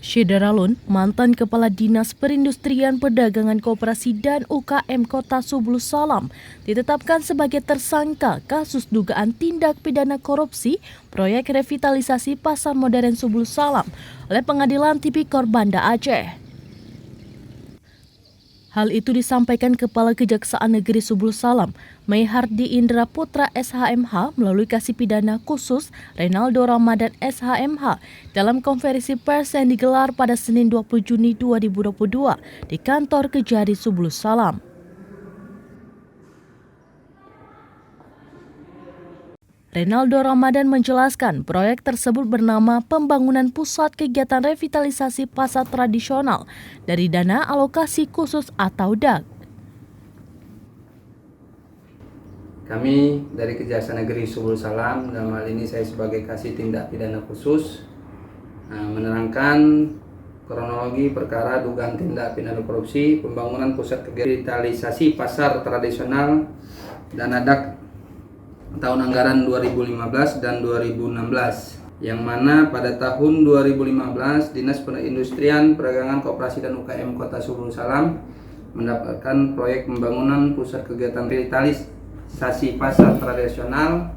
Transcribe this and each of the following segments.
Syederalun, mantan Kepala Dinas Perindustrian Perdagangan Koperasi dan UKM Kota Subulus Salam, ditetapkan sebagai tersangka kasus dugaan tindak pidana korupsi proyek revitalisasi Pasar Modern Subulus Salam oleh Pengadilan Tipikor Banda Aceh. Hal itu disampaikan Kepala Kejaksaan Negeri Subulus Salam, Maihardi Indra Putra SHMH melalui Kasih Pidana Khusus Renaldo Ramadan SHMH dalam konferensi pers yang digelar pada Senin 20 Juni 2022 di kantor Kejari Subulus Salam. Renaldo Ramadan menjelaskan proyek tersebut bernama Pembangunan Pusat Kegiatan Revitalisasi Pasar Tradisional dari Dana Alokasi Khusus atau DAK. Kami dari Kejaksaan Negeri Subulus Salam, dalam hal ini saya sebagai Kasih Tindak Pidana Khusus, menerangkan kronologi perkara dugaan tindak pidana korupsi pembangunan pusat kegiatan revitalisasi pasar tradisional dana DAK tahun anggaran 2015 dan 2016, yang mana pada tahun 2015 Dinas Perindustrian Perdagangan Koperasi dan UKM Kota Subulus Salam mendapatkan proyek pembangunan pusat kegiatan revitalisasi pasar tradisional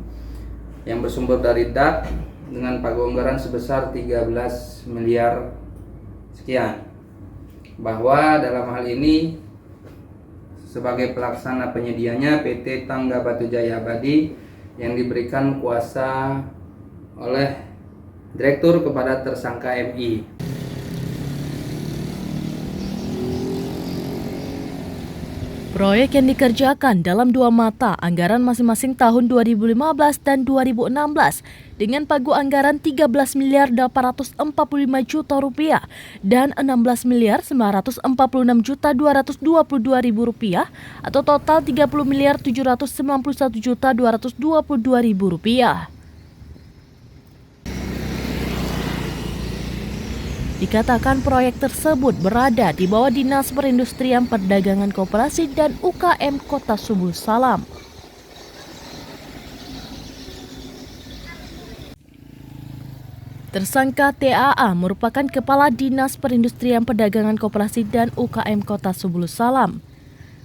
yang bersumber dari DAK dengan pagu anggaran sebesar 13 miliar sekian, bahwa dalam hal ini sebagai pelaksana penyedianya PT Tangga Batu Jaya Abadi yang diberikan kuasa oleh direktur kepada tersangka MI. Proyek yang dikerjakan dalam dua mata anggaran masing-masing tahun 2015 dan 2016 dengan pagu anggaran 13 miliar 845 juta rupiah dan 16 miliar 946 juta 222 ribu rupiah atau total 30 miliar 791 juta 222 ribu rupiah. Dikatakan proyek tersebut berada di bawah Dinas Perindustrian Perdagangan Koperasi dan UKM Kota Subulus Salam. Tersangka TAA merupakan Kepala Dinas Perindustrian Perdagangan Koperasi dan UKM Kota Subulus Salam.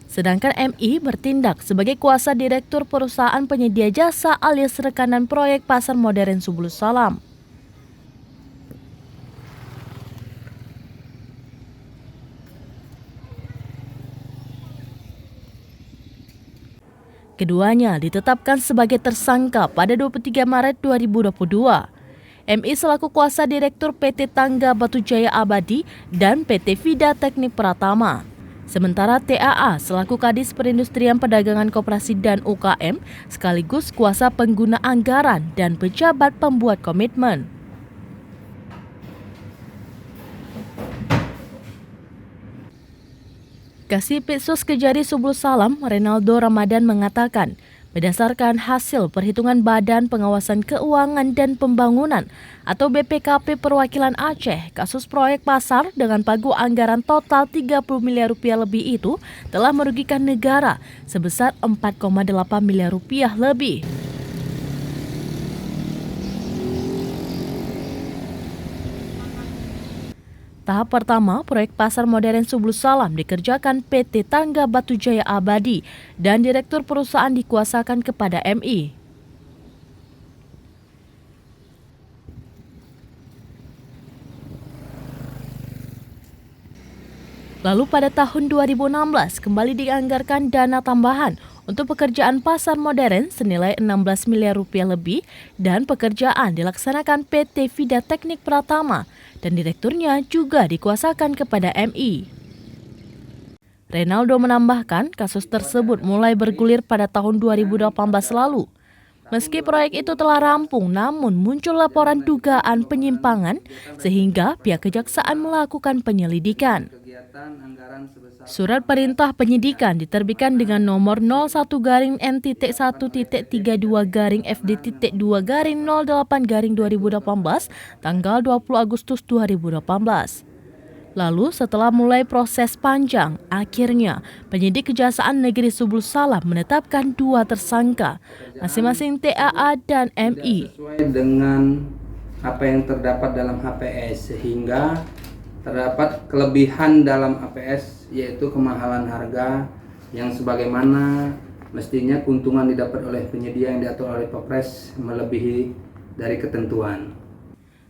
Sedangkan MI bertindak sebagai kuasa direktur perusahaan penyedia jasa alias rekanan proyek Pasar Modern Subulus Salam. Keduanya ditetapkan sebagai tersangka pada 23 Maret 2022. MI selaku kuasa direktur PT Tangga Batu Jaya Abadi dan PT Vida Teknik Pratama. Sementara TAA selaku Kadis Perindustrian Perdagangan Koperasi dan UKM sekaligus kuasa pengguna anggaran dan pejabat pembuat komitmen. Kasih Pitsus Kejari Subulus Salam, Renaldo Ramadan mengatakan, berdasarkan hasil perhitungan Badan Pengawasan Keuangan dan Pembangunan atau BPKP Perwakilan Aceh, kasus proyek pasar dengan pagu anggaran total 30 miliar rupiah lebih itu telah merugikan negara sebesar 4,8 miliar rupiah lebih. Tahap pertama, proyek Pasar Modern Subulus Salam dikerjakan PT Tangga Batu Jaya Abadi dan direktur perusahaan dikuasakan kepada MI. Lalu pada tahun 2016 kembali dianggarkan dana tambahan untuk pekerjaan pasar modern senilai 16 miliar rupiah lebih dan pekerjaan dilaksanakan PT Vida Teknik Pratama dan direkturnya juga dikuasakan kepada MI. Renaldo menambahkan kasus tersebut mulai bergulir pada tahun 2018 lalu. Meski proyek itu telah rampung, namun muncul laporan dugaan penyimpangan sehingga pihak kejaksaan melakukan penyelidikan. Surat perintah penyidikan diterbitkan dengan nomor 01-N1-TT2-FD.2-08-2018 tanggal 20 Agustus 2018. Lalu setelah mulai proses panjang, akhirnya penyidik Kejaksaan Negeri Subulus Salam menetapkan dua tersangka, masing-masing TAA dan MI. Sesuai dengan apa yang terdapat dalam HPS, sehingga terdapat kelebihan dalam APS, yaitu kemahalan harga yang sebagaimana mestinya keuntungan didapat oleh penyedia yang diatur oleh Perpres melebihi dari ketentuan.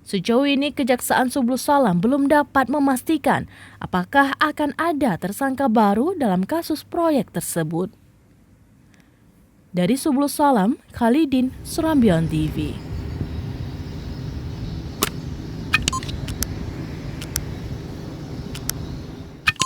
Sejauh ini Kejaksaan Subul Salam belum dapat memastikan apakah akan ada tersangka baru dalam kasus proyek tersebut. Dari Subul Salam, Khalidin, Surambion TV.